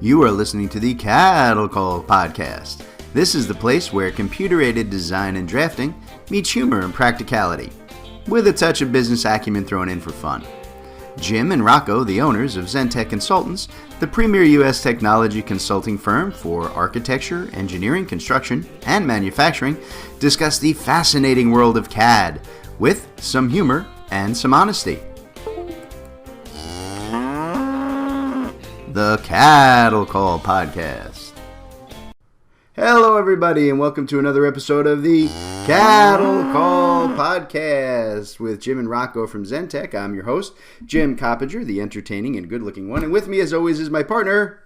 You are listening to the Cattle Call Podcast. This is the place where computer-aided design and drafting meets humor and practicality, with a touch of business acumen thrown in for fun. Jim and Rocco, the owners of Zentech Consultants, the premier U.S. technology consulting firm for architecture, engineering, construction, and manufacturing, discuss the fascinating world of CAD with some humor and some honesty. The Cattle Call Podcast. Hello, everybody, and welcome to another episode of the Cattle Call Podcast with Jim and Rocco from Zentech. I'm your host, Jim Coppinger, the entertaining and good-looking one, and with me, as always, is my partner,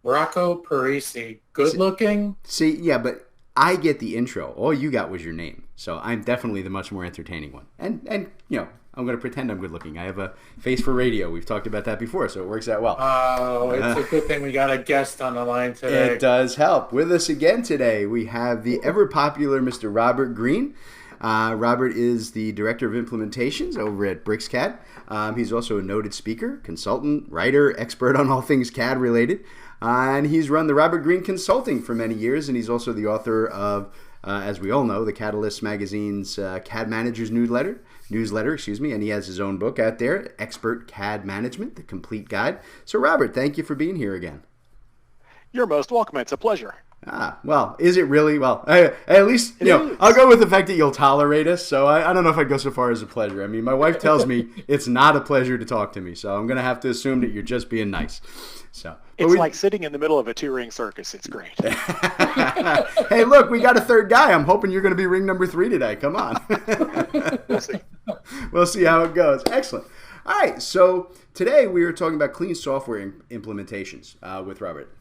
Rocco Parisi. Good-looking? See, yeah, but I get the intro. All you got was your name, so I'm definitely the much more entertaining one. And you know, I'm going to pretend I'm good-looking. I have a face for radio. We've talked about that before, so it works out well. Oh, it's a good thing we got a guest on the line today. It does help. With us again today, we have the ever-popular Mr. Robert Green. Robert is the Director of Implementations over at Bricsys. He's also a noted speaker, consultant, writer, expert on all things CAD-related. And he's run the Robert Green Consulting for many years, and he's also the author of, as we all know, the Catalyst Magazine's CAD Manager's newsletter, and he has his own book out there, Expert CAD Management, The Complete Guide. So, Robert, thank you for being here again. You're most welcome. It's a pleasure. Well, is it really? Well, at least, I'll go with the fact that you'll tolerate us, so I don't know if I'd go so far as a pleasure. I mean, my wife tells me it's not a pleasure to talk to me, so I'm going to have to assume that you're just being nice. So it's like sitting in the middle of a two-ring circus. It's great. Hey, look, we got a third guy. I'm hoping you're going to be ring number 3 today. Come on. We'll see. We'll see how it goes. Excellent. All right, so today we are talking about clean software implementations with Robert.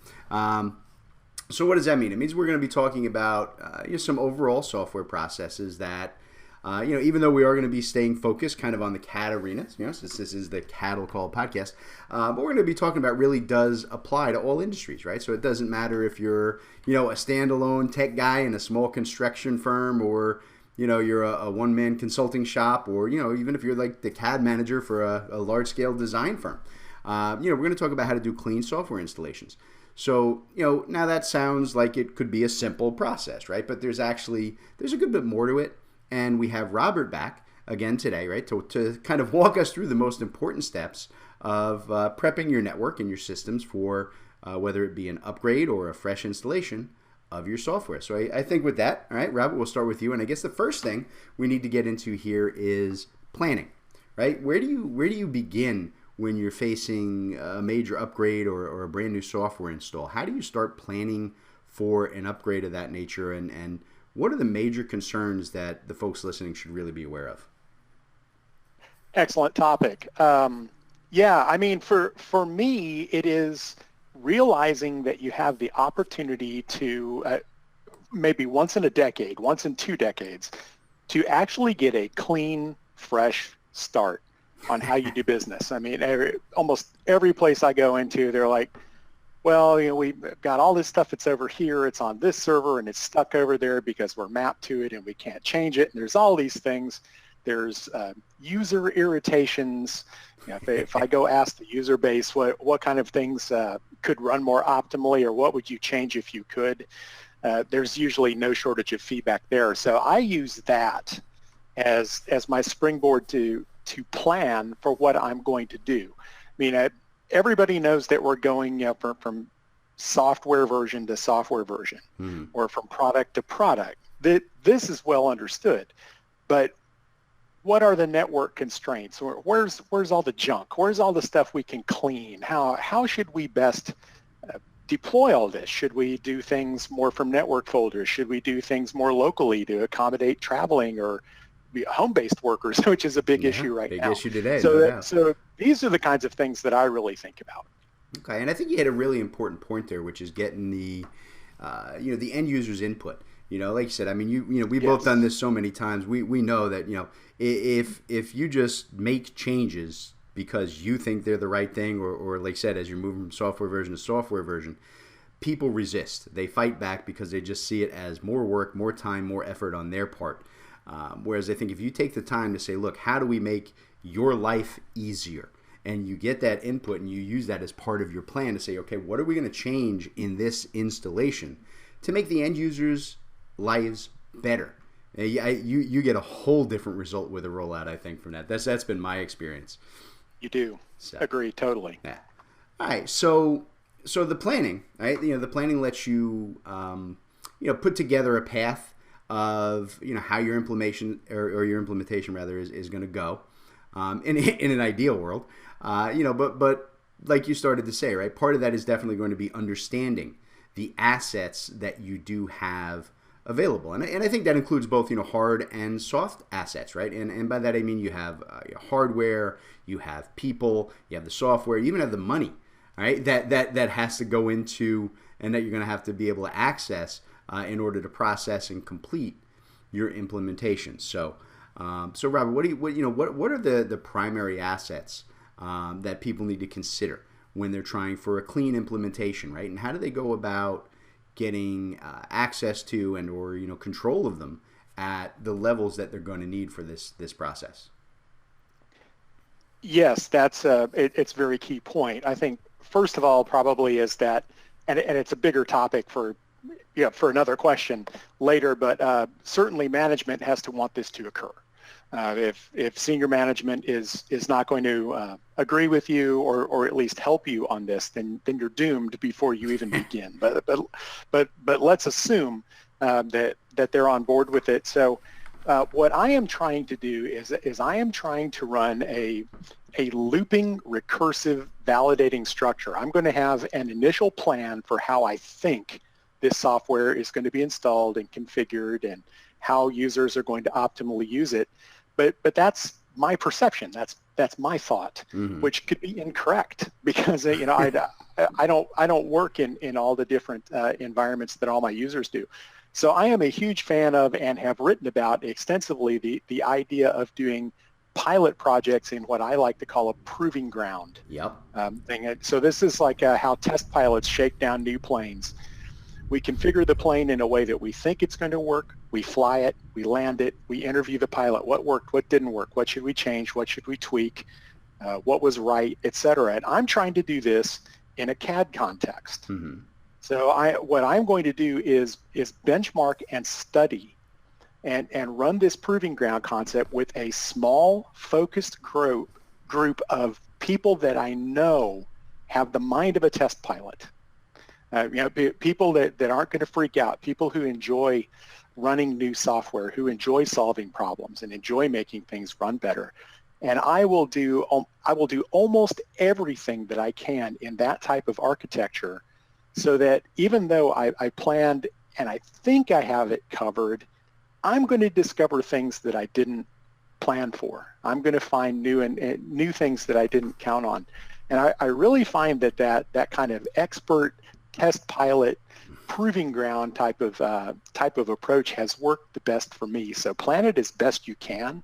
So what does that mean? It means we're going to be talking about some overall software processes that, even though we are going to be staying focused kind of on the CAD arena, since this is the Cattle Call Podcast, but we're going to be talking about really does apply to all industries, right? So it doesn't matter if you're, a standalone tech guy in a small construction firm, or, you're a one-man consulting shop, or, even if you're like the CAD manager for a large-scale design firm. We're going to talk about how to do clean software installations. So, now that sounds like it could be a simple process, right? But there's a good bit more to it. And we have Robert back again today, right, to kind of walk us through the most important steps of prepping your network and your systems for whether it be an upgrade or a fresh installation of your software. So I think with that, all right, Robert, we'll start with you. And I guess the first thing we need to get into here is planning, right? Where do you begin when you're facing a major upgrade or a brand new software install? How do you start planning for an upgrade of that nature, and what are the major concerns that the folks listening should really be aware of? Excellent topic. For me, it is realizing that you have the opportunity to maybe once in a decade, once in 2 decades, to actually get a clean, fresh start on how you do business. I mean, almost every place I go into, they're like, well, we've got all this stuff that's over here. It's on this server, and it's stuck over there because we're mapped to it, and we can't change it. And there's all these things. There's user irritations. If I go ask the user base what kind of things could run more optimally, or what would you change if you could, there's usually no shortage of feedback there. So I use that as my springboard to plan for what I'm going to do. I mean, everybody knows that we're going from software version to software version, or from product to product. This is well understood, but what are the network constraints? Where's all the junk? Where's all the stuff we can clean? How should we best deploy all this? Should we do things more from network folders? Should we do things more locally to accommodate traveling or home-based workers, which is a big issue right now. Big issue today. So these are the kinds of things that I really think about. Okay, and I think you had a really important point there, which is getting the end user's input. Like you said, I mean, we've both done this so many times. We know that if you just make changes because you think they're the right thing, or like I said, as you're moving from software version to software version, people resist. They fight back because they just see it as more work, more time, more effort on their part. Whereas I think if you take the time to say, look, how do we make your life easier? and you get that input and you use that as part of your plan to say, okay, what are we going to change in this installation to make the end users' lives better? You get a whole different result with a rollout, I think, from that. That's been my experience. You do. So, agree totally. Yeah. All right. So the planning, right? The planning lets you put together a path of how your implementation or your implementation rather is going to go. In an ideal world, but like you started to say, right? Part of that is definitely going to be understanding the assets that you do have available, and I think that includes both hard and soft assets, right? And by that I mean you have hardware, you have people, you have the software, you even have the money, right? That has to go into and that you're going to have to be able to access in order to process and complete your implementation. So Robert, what are the primary assets that people need to consider when they're trying for a clean implementation, right? And how do they go about getting access to and or control of them at the levels that they're going to need for this process? Yes, that's it's a very key point. I think first of all probably is that, and it's a bigger topic for another question later, but certainly management has to want this to occur. If senior management is not going to agree with you or at least help you on this, then you're doomed before you even begin. But let's assume that they're on board with it. So what I am trying to do is I am trying to run a looping, recursive, validating structure. I'm going to have an initial plan for how I think this software is going to be installed and configured and how users are going to optimally use it. But that's my perception. That's my thought, which could be incorrect because I don't work in all the different environments that all my users do. So I am a huge fan of and have written about extensively the idea of doing pilot projects in what I like to call a proving ground thing. So this is like how test pilots shake down new planes. We configure the plane in a way that we think it's going to work. We fly it, we land it, we interview the pilot. What worked, what didn't work, what should we change, what should we tweak, what was right, etc. And I'm trying to do this in a CAD context. So what I'm going to do is benchmark and study and run this proving ground concept with a small focused group of people that I know have the mind of a test pilot. People that aren't going to freak out, people who enjoy running new software, who enjoy solving problems and enjoy making things run better. And I will do almost everything that I can in that type of architecture so that even though I planned and I think I have it covered, I'm going to discover things that I didn't plan for. I'm going to find new things that I didn't count on. And I really find that kind of expert test pilot proving ground type of approach has worked the best for me. So plan it as best you can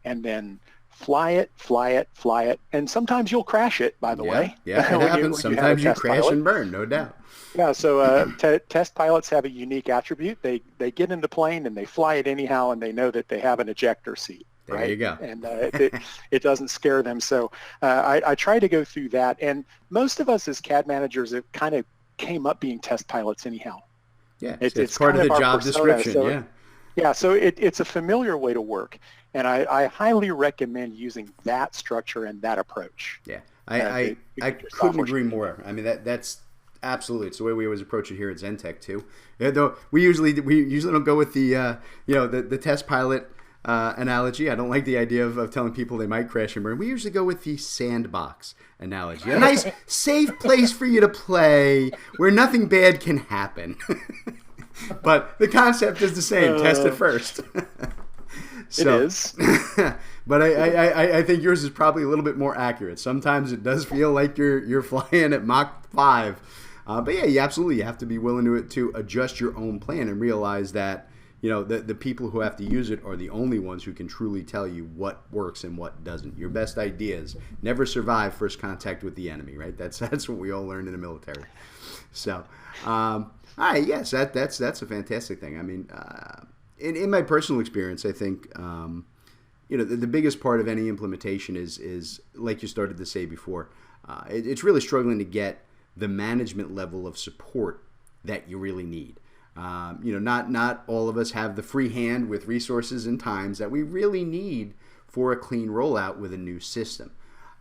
and then fly it. And sometimes you'll crash it, by the way. Yeah, it happens. Sometimes you crash and burn, no doubt. Yeah, so test pilots have a unique attribute. They get in the plane and they fly it anyhow, and they know that they have an ejector seat. There right? you go. And it doesn't scare them. So I try to go through that. And most of us as CAD managers have kind of came up being test pilots anyhow. Yeah, it's part of the job description. So, yeah. So it's a familiar way to work, and I highly recommend using that structure and that approach. Yeah, I couldn't agree more. I mean that's absolutely it's the way we always approach it here at Zentech too. Though we usually don't go with the test pilot analogy. I don't like the idea of telling people they might crash and burn. We usually go with the sandbox analogy. A nice, safe place for you to play where nothing bad can happen. But the concept is the same. Test it first. So, it is. But I think yours is probably a little bit more accurate. Sometimes it does feel like you're flying at Mach 5. But yeah, you have to be willing to adjust your own plan and realize that the people who have to use it are the only ones who can truly tell you what works and what doesn't. Your best ideas never survive first contact with the enemy, right? That's what we all learned in the military. So, all right, yes, that's a fantastic thing. I mean, in my personal experience, I think the biggest part of any implementation is like you started to say before, it's really struggling to get the management level of support that you really need. Not all of us have the free hand with resources and times that we really need for a clean rollout with a new system.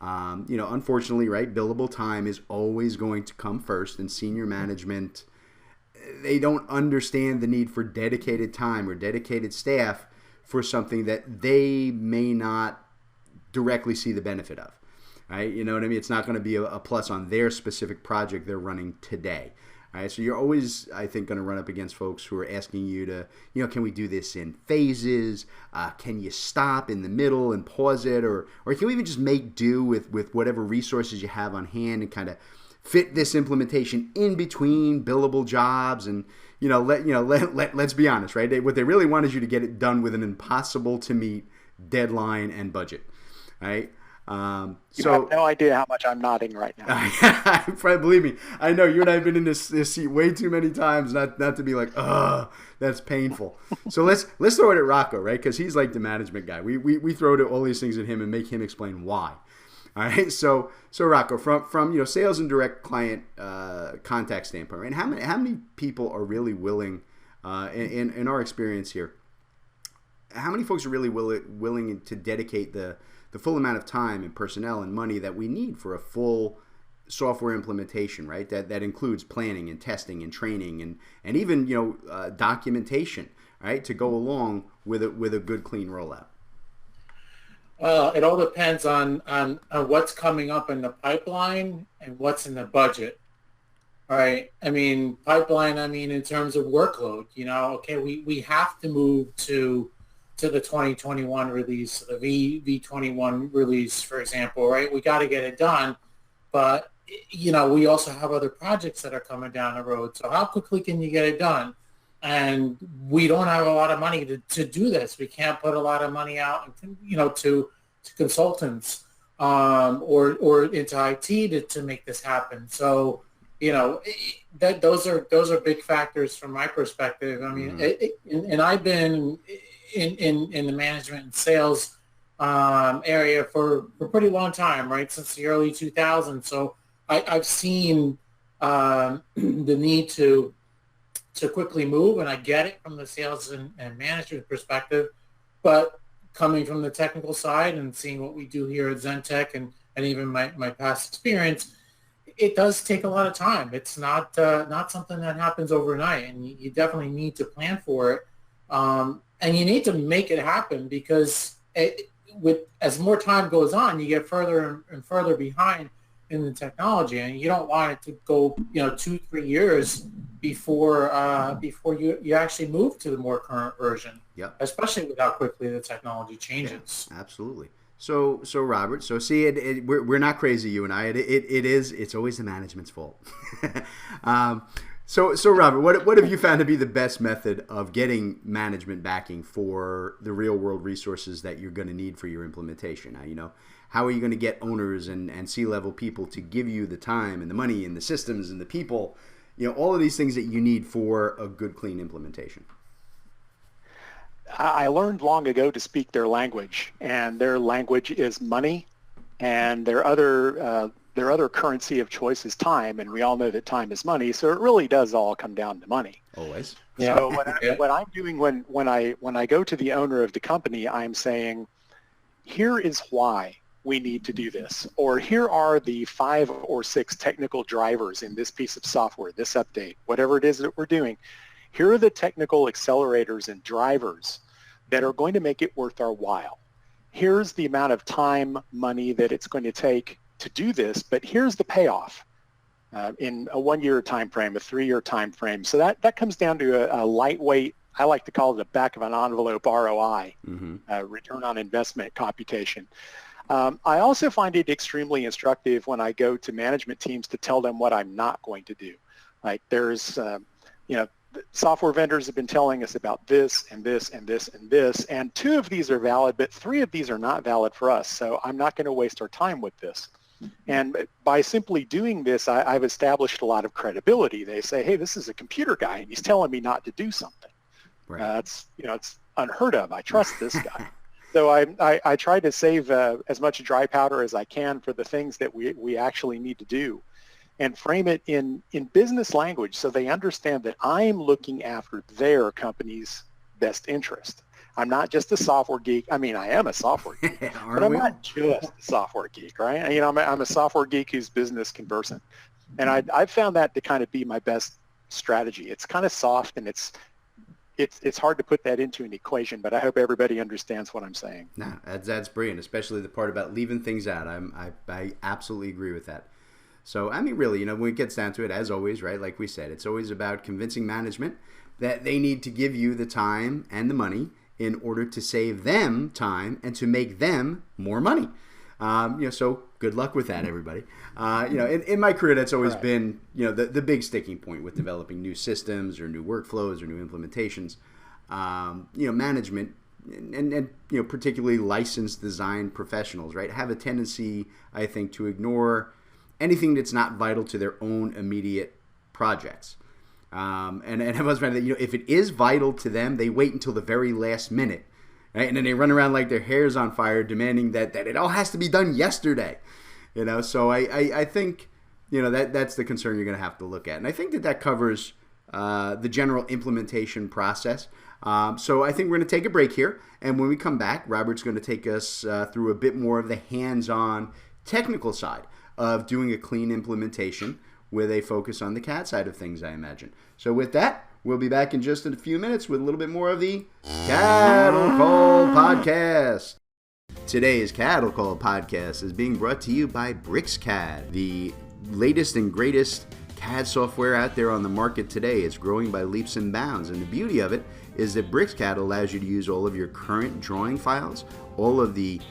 Unfortunately, right, billable time is always going to come first, and senior management, they don't understand the need for dedicated time or dedicated staff for something that they may not directly see the benefit of, right? You know what I mean? It's not going to be a plus on their specific project they're running today. All right, so you're always, I think, going to run up against folks who are asking you to, can we do this in phases? Can you stop in the middle and pause it? Or can we even just make do with whatever resources you have on hand and kind of fit this implementation in between billable jobs? And, let's be honest, right? What they really want is you to get it done with an impossible to meet deadline and budget, right? You have no idea how much I'm nodding right now. Believe me, I know you and I have been in this seat way too many times not to be like, that's painful. So let's throw it at Rocco, right? Because he's like the management guy. We throw all these things at him and make him explain why. All right. So Rocco, from sales and direct client contact standpoint, right? How many people are really willing, in our experience here, how many folks are really willing to dedicate the full amount of time and personnel and money that we need for a full software implementation, right? That includes planning and testing and training and even documentation, right, to go along with a good clean rollout. Well, it all depends on what's coming up in the pipeline and what's in the budget. All right. I mean, pipeline, in terms of workload, okay, we have to move to the 2021 release, the V21 release, for example, right? We got to get it done. But, we also have other projects that are coming down the road. So how quickly can you get it done? And we don't have a lot of money to do this. We can't put a lot of money out, to consultants or into IT to make this happen. So, those are big factors from my perspective. And I've been in the management and sales area for a pretty long time, right? Since the early 2000s. So I've seen the need to quickly move, and I get it from the sales and management perspective. But coming from the technical side and seeing what we do here at Zentech and even my past experience, it does take a lot of time. It's not something that happens overnight, and you definitely need to plan for it. And you need to make it happen because as more time goes on, you get further and further behind in the technology, and you don't want it to go 2-3 years before you actually move to the more current version. Yep. Especially with how quickly the technology changes. Yeah, absolutely. So Robert, see, we're not crazy, you and I. It's always the management's fault. So Robert, what have you found to be the best method of getting management backing for the real world resources that you're going to need for your implementation? Now, how are you going to get owners and C-level people to give you the time and the money and the systems and the people, all of these things that you need for a good, clean implementation? I learned long ago to speak their language, and their language is money, and their other currency of choice is time, and we all know that time is money, so it really does all come down to money. Always. Yeah. So what I'm doing when I go to the owner of the company, I'm saying, here is why we need to do this, or here are the 5 or 6 technical drivers in this piece of software, this update, whatever it is that we're doing. Here are the technical accelerators and drivers that are going to make it worth our while. Here's the amount of time, money that it's going to take to do this, but here's the payoff in a 1-year time frame, a 3-year time frame. So that comes down to a lightweight, I like to call it the back of an envelope ROI, return on investment computation. I also find it extremely instructive when I go to management teams to tell them what I'm not going to do. Like there's, software vendors have been telling us about this and this and this and this, and 2 of these are valid, but 3 of these are not valid for us. So I'm not going to waste our time with this. And by simply doing this, I've established a lot of credibility. They say, hey, this is a computer guy, and he's telling me not to do something. Right. It's unheard of. I trust this guy. So I try to save as much dry powder as I can for the things that we actually need to do, and frame it in business language so they understand that I'm looking after their company's best interest. I'm not just a software geek. I mean, I am a software geek, but I'm not just a software geek, right? You know, I'm a software geek who's business conversant. And I've found that to kind of be my best strategy. It's kind of soft, and it's hard to put that into an equation, but I hope everybody understands what I'm saying. No, that's brilliant, especially the part about leaving things out. I absolutely agree with that. So, I mean, really, you know, when it gets down to it, as always, right, like we said, it's always about convincing management that they need to give you the time and the money in order to save them time and to make them more money. You know, so good luck with that, everybody. You know, in my career, that's always been, you know, the big sticking point with developing new systems or new workflows or new implementations. You know, management and you know, particularly licensed design professionals, right, have a tendency, I think, to ignore anything that's not vital to their own immediate projects. And I was found that, you know, if it is vital to them, they wait until the very last minute, right? And then they run around like their hair's on fire, demanding that it all has to be done yesterday, you know. So I think, you know, that's the concern you're going to have to look at, and I think that covers the general implementation process. So I think we're going to take a break here, and when we come back, Robert's going to take us through a bit more of the hands-on technical side of doing a clean implementation with a focus on the CAD side of things, I imagine. So with that, we'll be back in just a few minutes with a little bit more of the Cattle Call Podcast. Today's Cattle Call Podcast is being brought to you by Bricsys, the latest and greatest CAD software out there on the market today. It's growing by leaps and bounds, and the beauty of it is that Bricsys allows you to use all of your current drawing files, all of the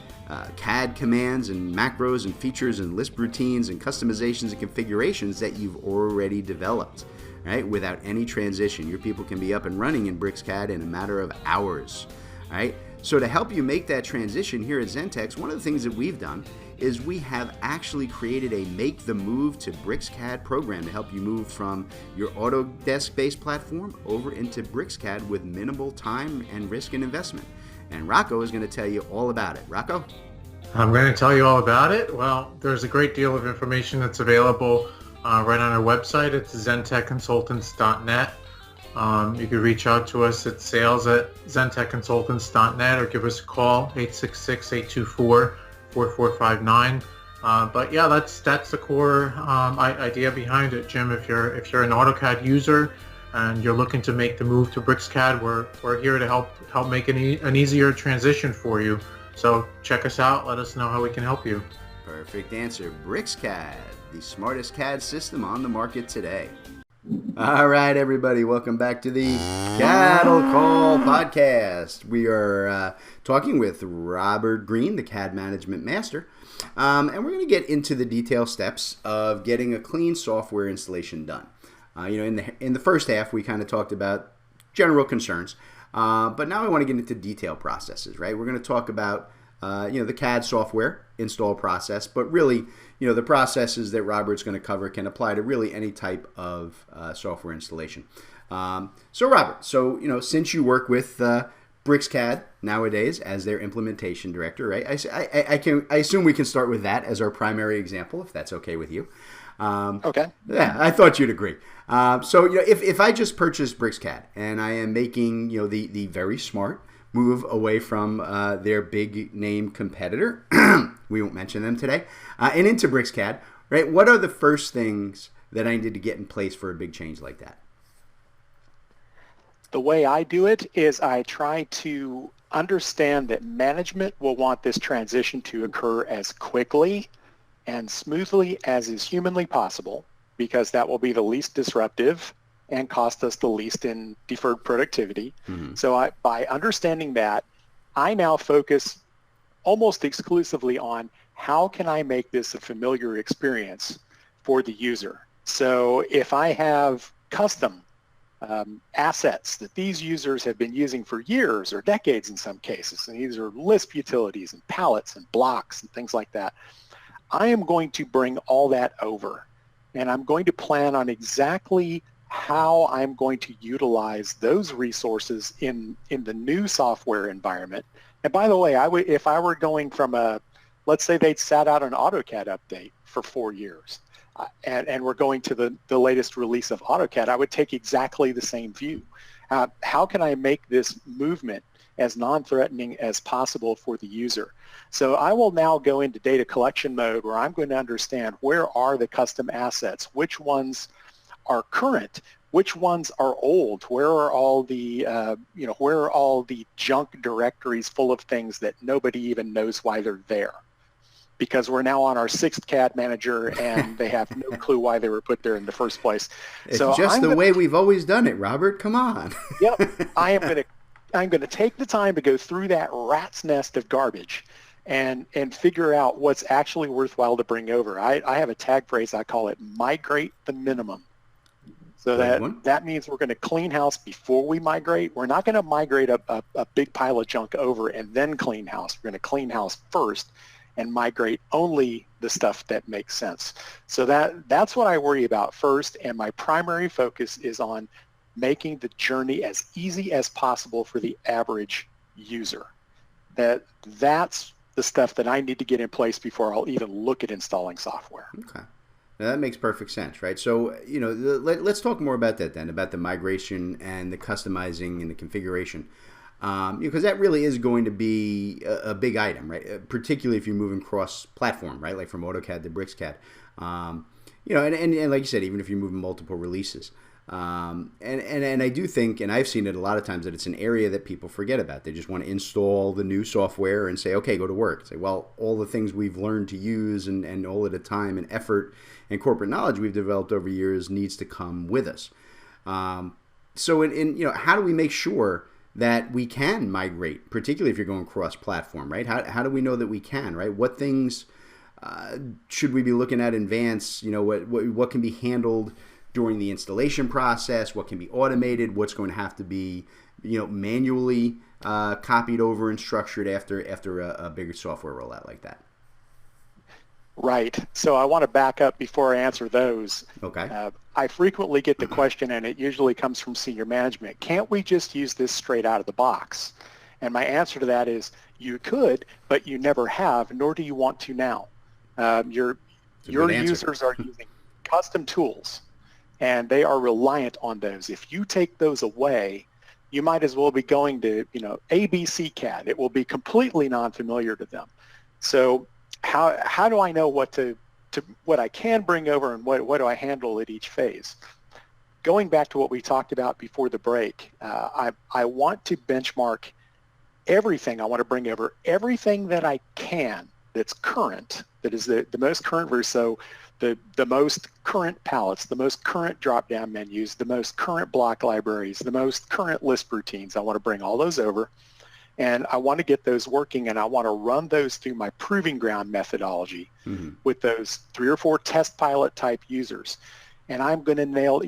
CAD commands and macros and features and Lisp routines and customizations and configurations that you've already developed, right? Without any transition. Your people can be up and running in Bricsys in a matter of hours, right? So to help you make that transition here at Zentex, one of the things that we've done is we have actually created a Make the Move to Bricsys program to help you move from your Autodesk-based platform over into Bricsys with minimal time and risk and investment. And Rocco is going to tell you all about it. Rocco? I'm going to tell you all about it. Well, there's a great deal of information that's available right on our website. It's zentechconsultants.net. You can reach out to us at sales@zentechconsultants.net or give us a call, 866-824-4459. But yeah, that's the core idea behind it, Jim. If you're an AutoCAD user and you're looking to make the move to Bricsys, we're here to help make an easier transition for you. So check us out. Let us know how we can help you. Perfect answer. Bricsys, the smartest CAD system on the market today. All right, everybody. Welcome back to the Cattle Call Podcast. We are talking with Robert Green, the CAD Management Master. And we're going to get into the detailed steps of getting a clean software installation done. You know, in the first half, we kind of talked about general concerns, but now I want to get into detailed processes, right? We're going to talk about, you know, the CAD software install process, but really, you know, the processes that Robert's going to cover can apply to really any type of software installation. So Robert, you know, since you work with Bricsys nowadays as their implementation director, right? I assume we can start with that as our primary example, if that's okay with you. Okay. Yeah, I thought you'd agree. So, you know, if I just purchased Bricsys and I am making, you know, the very smart move away from their big name competitor, we won't mention them today, and into Bricsys, right? What are the first things that I need to get in place for a big change like that? The way I do it is I try to understand that management will want this transition to occur as quickly and smoothly as is humanly possible, because that will be the least disruptive and cost us the least in deferred productivity. Mm-hmm. So by understanding that, I now focus almost exclusively on how can I make this a familiar experience for the user. So if I have custom assets that these users have been using for years or decades in some cases, and these are Lisp utilities and palettes and blocks and things like that, I am going to bring all that over, and I'm going to plan on exactly how I'm going to utilize those resources in the new software environment. And by the way, if I were going from let's say they'd sat out an AutoCAD update for 4 years, and we're going to the latest release of AutoCAD, I would take exactly the same view. How can I make this movement as non-threatening as possible for the user? So I will now go into data collection mode where I'm going to understand where are the custom assets, which ones are current, which ones are old, where are all the where are all the junk directories full of things that nobody even knows why they're there, because we're now on our 6th CAD manager and they have no clue why they were put there in the first place. It's so just the way we've always done it, Robert. Come on. Yep, I'm going to take the time to go through that rat's nest of garbage and figure out what's actually worthwhile to bring over. I have a tag phrase, I call it migrate the minimum. So that means we're going to clean house before we migrate. We're not going to migrate a big pile of junk over and then clean house. We're going to clean house first and migrate only the stuff that makes sense. So that's what I worry about first, and my primary focus is on making the journey as easy as possible for the average user. That's the stuff that I need to get in place before I'll even look at installing software. Okay. Now that makes perfect sense, right? So, let's talk more about that then, about the migration and the customizing and the configuration. Because that really is going to be a big item, right? Particularly if you're moving cross-platform, right? Like from AutoCAD to Bricsys. And like you said, even if you're moving multiple releases. And I do think, and I've seen it a lot of times, that it's an area that people forget about. They just want to install the new software and say, okay, go to work. Say, well, all the things we've learned to use and all of the time and effort and corporate knowledge we've developed over years needs to come with us. So how do we make sure that we can migrate, particularly if you're going cross-platform, right? How do we know that we can, right? What things should we be looking at in advance? What can be handled during the installation process? What can be automated? What's going to have to be, manually copied over and structured after a bigger software rollout like that? Right. So I want to back up before I answer those. Okay. I frequently get the question, and it usually comes from senior management, can't we just use this straight out of the box? And my answer to that is, you could, but you never have, nor do you want to now. Your users are using custom tools, and they are reliant on those. If you take those away, you might as well be going to, ABC CAD. It will be completely non-familiar to them. So how do I know what I can bring over and what do I handle at each phase? Going back to what we talked about before the break, I want to benchmark everything. I want to bring over everything that I can that's current, that is the most current version. So the most current palettes, the most current drop-down menus, the most current block libraries, the most current list routines. I want to bring all those over, and I want to get those working, and I want to run those through my proving ground methodology with those 3 or 4 test pilot type users. And I'm going to nail,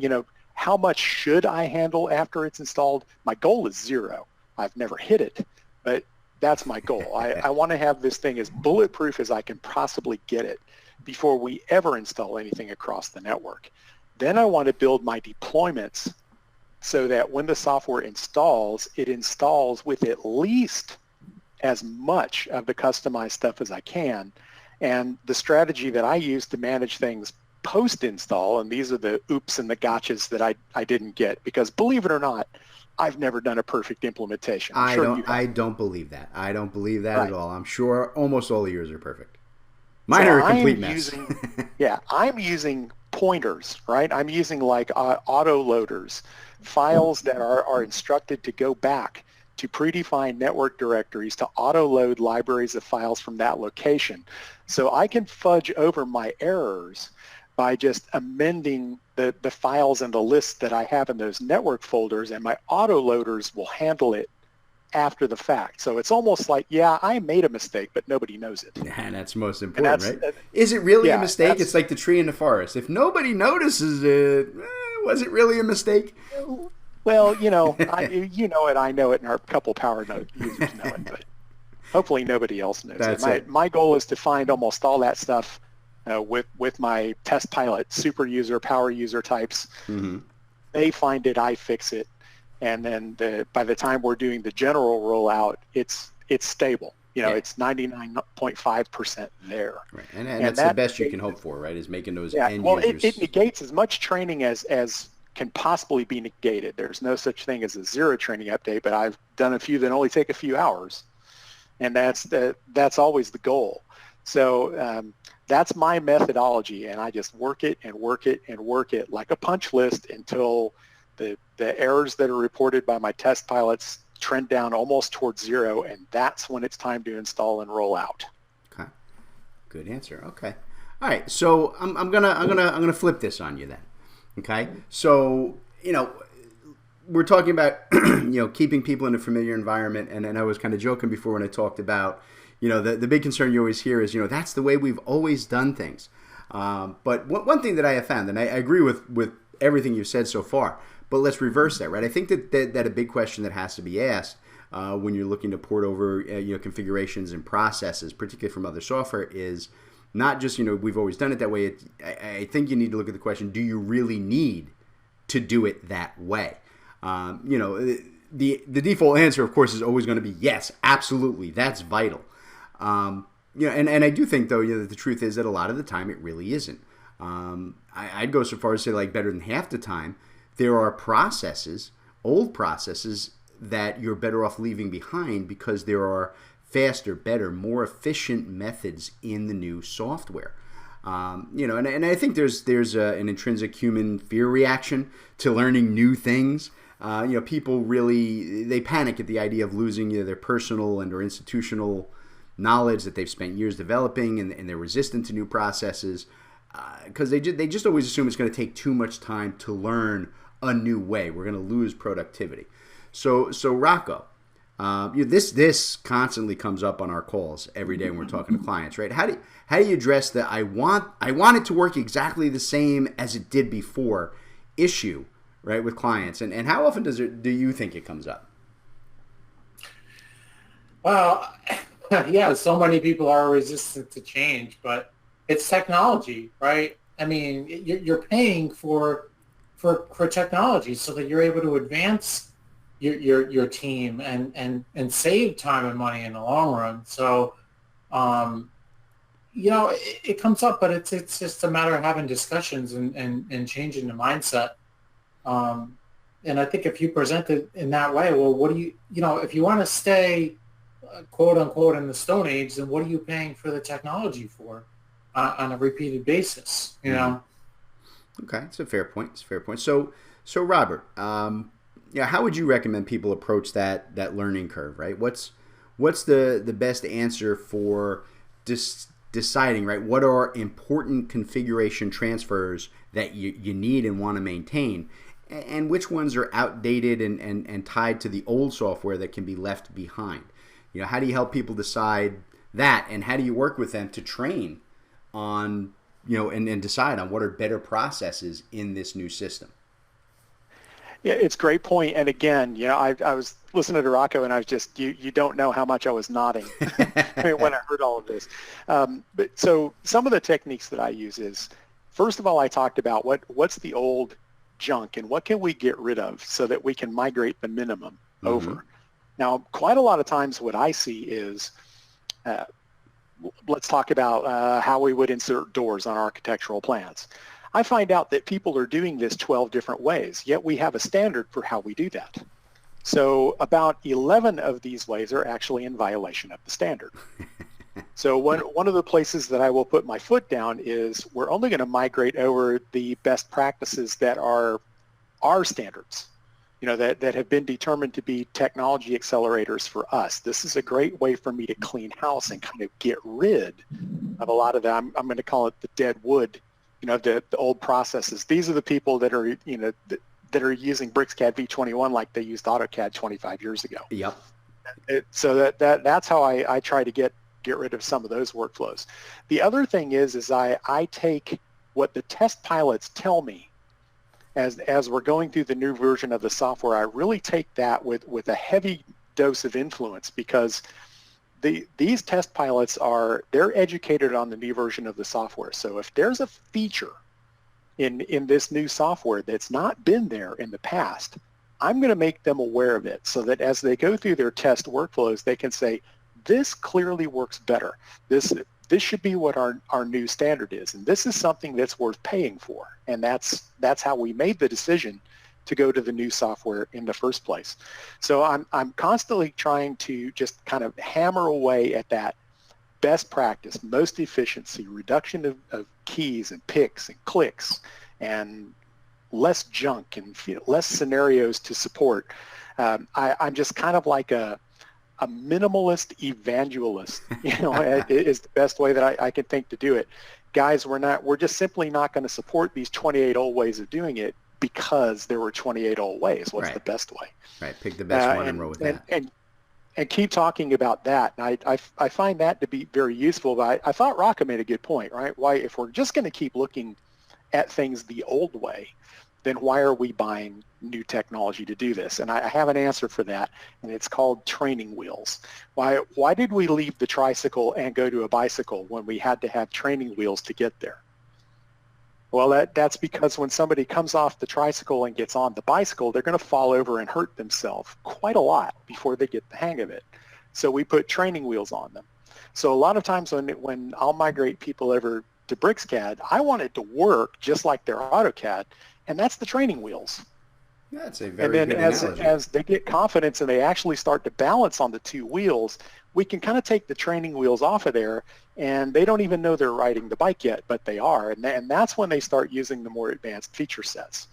how much should I handle after it's installed? My goal is 0. I've never hit it, but that's my goal. I want to have this thing as bulletproof as I can possibly get it before we ever install anything across the network. Then I want to build my deployments so that when the software installs, it installs with at least as much of the customized stuff as I can. And the strategy that I use to manage things post-install, and these are the oops and the gotchas that I didn't get, because believe it or not, I've never done a perfect implementation. I don't believe that. I don't believe that at all. I'm sure almost all of yours are perfect. Mine are a complete mess. I'm using pointers, right? I'm using like auto loaders, files that are instructed to go back to predefined network directories to auto load libraries of files from that location. So I can fudge over my errors by just amending the files and the lists that I have in those network folders, and my auto loaders will handle it after the fact. So it's almost like, I made a mistake, but nobody knows it. And that's most important, right? Is it really a mistake? It's like the tree in the forest. If nobody notices it, was it really a mistake? Well, you know it, I know it, and our couple power node users know it, but hopefully nobody else knows it. My goal is to find almost all that stuff with my test pilot super user, power user types. they find it, I fix it, and then by the time we're doing the general rollout, it's stable. It's 99.5% there. Right. And that's the best you can hope for, right? Is making those end users. It negates as much training as can possibly be negated. There's no such thing as a zero training update, but I've done a few that only take a few hours, and that's always the goal. So that's my methodology, and I just work it and work it and work it like a punch list until the errors that are reported by my test pilots trend down almost towards zero, and that's when it's time to install and roll out. Okay, good answer. Okay, all right. So I'm gonna flip this on you then. Okay, so we're talking about keeping people in a familiar environment, and I was kind of joking before when I talked about the big concern you always hear is that's the way we've always done things. But one thing that I have found, and I agree with everything you've said so far. But let's reverse that, right? I think that a big question that has to be asked when you're looking to port over configurations and processes, particularly from other software, is not just we've always done it that way. I think you need to look at the question: do you really need to do it that way? The default answer, of course, is always going to be yes, absolutely, that's vital. And I do think though that the truth is that a lot of the time it really isn't. I'd go so far as to say like better than half the time. There are processes, old processes, that you're better off leaving behind because there are faster, better, more efficient methods in the new software. And I think there's an intrinsic human fear reaction to learning new things. People they panic at the idea of losing their personal and or institutional knowledge that they've spent years developing, and they're resistant to new processes because they just always assume it's going to take too much time to learn a new way. We're going to lose productivity. So Rocco, this constantly comes up on our calls every day when we're talking to clients, right? How do you address the I want it to work exactly the same as it did before issue, right, with clients, and how often do you think it comes up? Well, yeah, so many people are resistant to change, but it's technology, right? I mean, you're paying for technology so that you're able to advance your team and save time and money in the long run. So, it comes up, but it's just a matter of having discussions and changing the mindset. And I think if you present it in that way, well, what do if you want to stay, quote unquote, in the Stone Age, then what are you paying for the technology for on a repeated basis? Okay, it's a fair point. So Robert, how would you recommend people approach that learning curve, right? What's the best answer for deciding, right, what are important configuration transfers that you need and want to maintain, and which ones are outdated and tied to the old software that can be left behind? How do you help people decide that, and how do you work with them to train on and decide on what are better processes in this new system? Yeah, it's a great point. And again, I was listening to Rocco, and I was just, you don't know how much I was nodding when I heard all of this. But so some of the techniques that I use is, first of all, I talked about what's the old junk and what can we get rid of so that we can migrate the minimum over. Now, quite a lot of times what I see is, let's talk about how we would insert doors on architectural plans. I find out that people are doing this 12 different ways, yet we have a standard for how we do that. So about 11 of these ways are actually in violation of the standard. So one of the places that I will put my foot down is we're only going to migrate over the best practices that are our standards, that have been determined to be technology accelerators for us. This is a great way for me to clean house and kind of get rid of a lot of that. I'm going to call it the dead wood, the old processes. These are the people that are, that are using Bricsys V21 like they used AutoCAD 25 years ago. Yep. So that's how I try to get rid of some of those workflows. The other thing is I take what the test pilots tell me as we're going through the new version of the software. I really take that with a heavy dose of influence, because these test pilots they're educated on the new version of the software. So if there's a feature in this new software that's not been there in the past, I'm going to make them aware of it so that as they go through their test workflows, they can say, this clearly works better. This should be what our new standard is. And this is something that's worth paying for. And that's how we made the decision to go to the new software in the first place. So I'm constantly trying to just kind of hammer away at that best practice, most efficiency, reduction of keys and picks and clicks, and less junk and less scenarios to support. I'm just kind of like a minimalist evangelist, is the best way that I can think to do it. Guys, we're just simply not going to support these 28 old ways of doing it because there were 28 old ways. What's the best way? Right. Pick the best one and roll with that. And keep talking about that. And I find that to be very useful. But I thought Rocco made a good point, right? Why, if we're just going to keep looking at things the old way, then why are we buying new technology to do this? And I have an answer for that, and it's called training wheels. Why did we leave the tricycle and go to a bicycle when we had to have training wheels to get there? Well, that's because when somebody comes off the tricycle and gets on the bicycle, they're going to fall over and hurt themselves quite a lot before they get the hang of it. So we put training wheels on them. So a lot of times when I'll migrate people over to BricsCAD, I want it to work just like their AutoCAD, and that's the training wheels. That's a very good analogy. And then as they get confidence and they actually start to balance on the two wheels, we can kind of take the training wheels off of there, and they don't even know they're riding the bike yet, but they are. And that's when they start using the more advanced feature sets.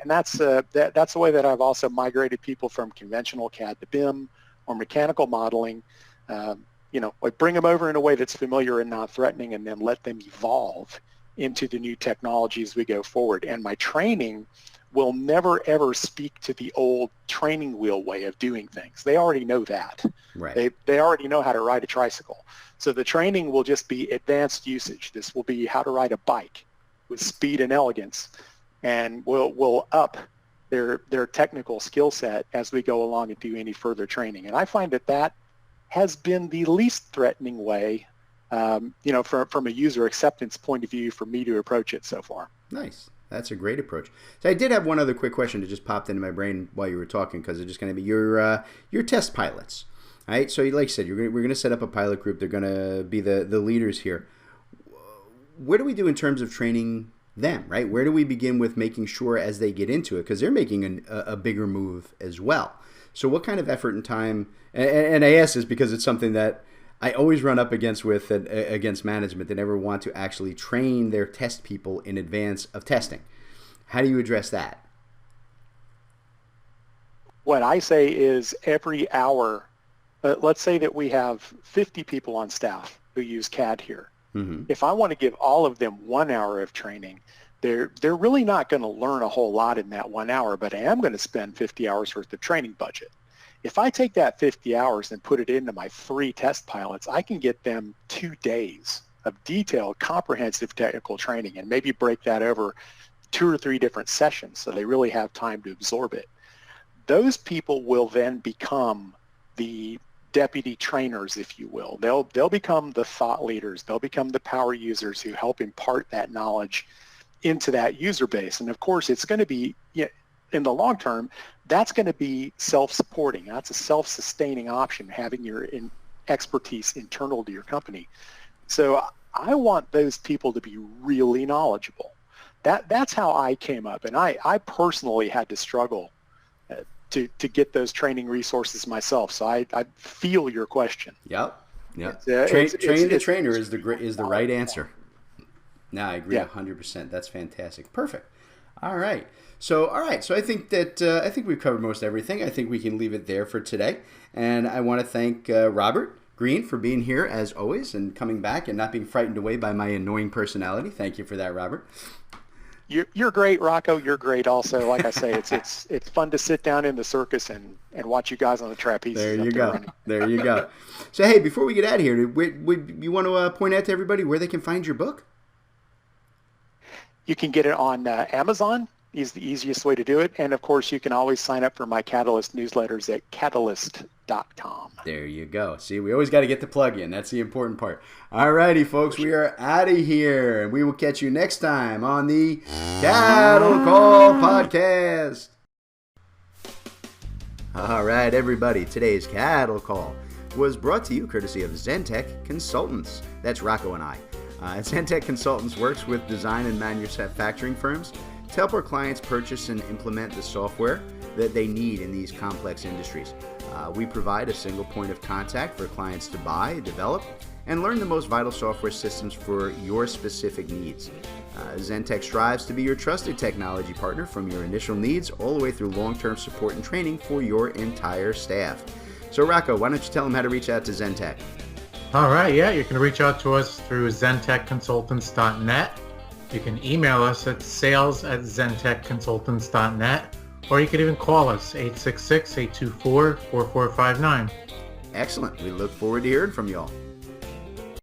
And that's the way that I've also migrated people from conventional CAD to BIM or mechanical modeling. Like bring them over in a way that's familiar and not threatening, and then let them evolve into the new technologies as we go forward. And my training will never, ever speak to the old training wheel way of doing things. They already know that. Right. They already know how to ride a tricycle. So the training will just be advanced usage. This will be how to ride a bike with speed and elegance, and we'll up their technical skill set as we go along and do any further training. And I find that has been the least threatening way, from a user acceptance point of view for me to approach it so far. Nice. That's a great approach. So I did have one other quick question that just popped into my brain while you were talking, because it's just going to be your test pilots. All right. So like I said, we're going to set up a pilot group. They're going to be the leaders here. What do we do in terms of training them, right? Where do we begin with making sure as they get into it? Because they're making a bigger move as well. So what kind of effort and time, and I ask this because it's something that I always run up against against management. They never want to actually train their test people in advance of testing. How do you address that? What I say is every hour, let's say that we have 50 people on staff who use CAD here. Mm-hmm. If I want to give all of them 1 hour of training, they're really not going to learn a whole lot in that 1 hour, but I am going to spend 50 hours worth of training budget. If I take that 50 hours and put it into my 3 test pilots, I can get them 2 days of detailed, comprehensive technical training, and maybe break that over 2 or 3 different sessions so they really have time to absorb it. Those people will then become the deputy trainers, if you will. They'll become the thought leaders. They'll become the power users who help impart that knowledge into that user base. And of course, it's going to be, in the long term, that's going to be self-supporting. That's a self-sustaining option, having your expertise internal to your company. So I want those people to be really knowledgeable. That's how I came up, and I personally had to struggle to get those training resources myself. So I feel your question. Yep. Train the trainer is the right answer. No, I agree 100%. That's fantastic. Perfect. All right. So I think that we've covered most everything. I think we can leave it there for today. And I want to thank Robert Green for being here as always and coming back and not being frightened away by my annoying personality. Thank you for that, Robert. You're great, Rocco. You're great also. Like I say, it's fun to sit down in the circus and watch you guys on the trapeze. There you go. There you go. So hey, before we get out of here, would you want to point out to everybody where they can find your book? You can get it on Amazon. is the easiest way to do it. And of course, you can always sign up for my Catalyst newsletters at catalyst.com. There you go. See, we always got to get the plug in. That's the important part. All righty, folks, we are out of here, and we will catch you next time on the Cattle Call Podcast. All right, everybody, today's Cattle Call was brought to you courtesy of Zentech Consultants. That's Rocco and I. Zentech Consultants works with design and manufacturing firms to help our clients purchase and implement the software that they need in these complex industries. We provide a single point of contact for clients to buy, develop, and learn the most vital software systems for your specific needs. Zentech strives to be your trusted technology partner from your initial needs all the way through long-term support and training for your entire staff. So Rocco, why don't you tell them how to reach out to Zentech? All right, yeah, you can reach out to us through zentechconsultants.net. You can email us at sales@zentechconsultants.net, or you can even call us 866-824-4459. Excellent. We look forward to hearing from y'all.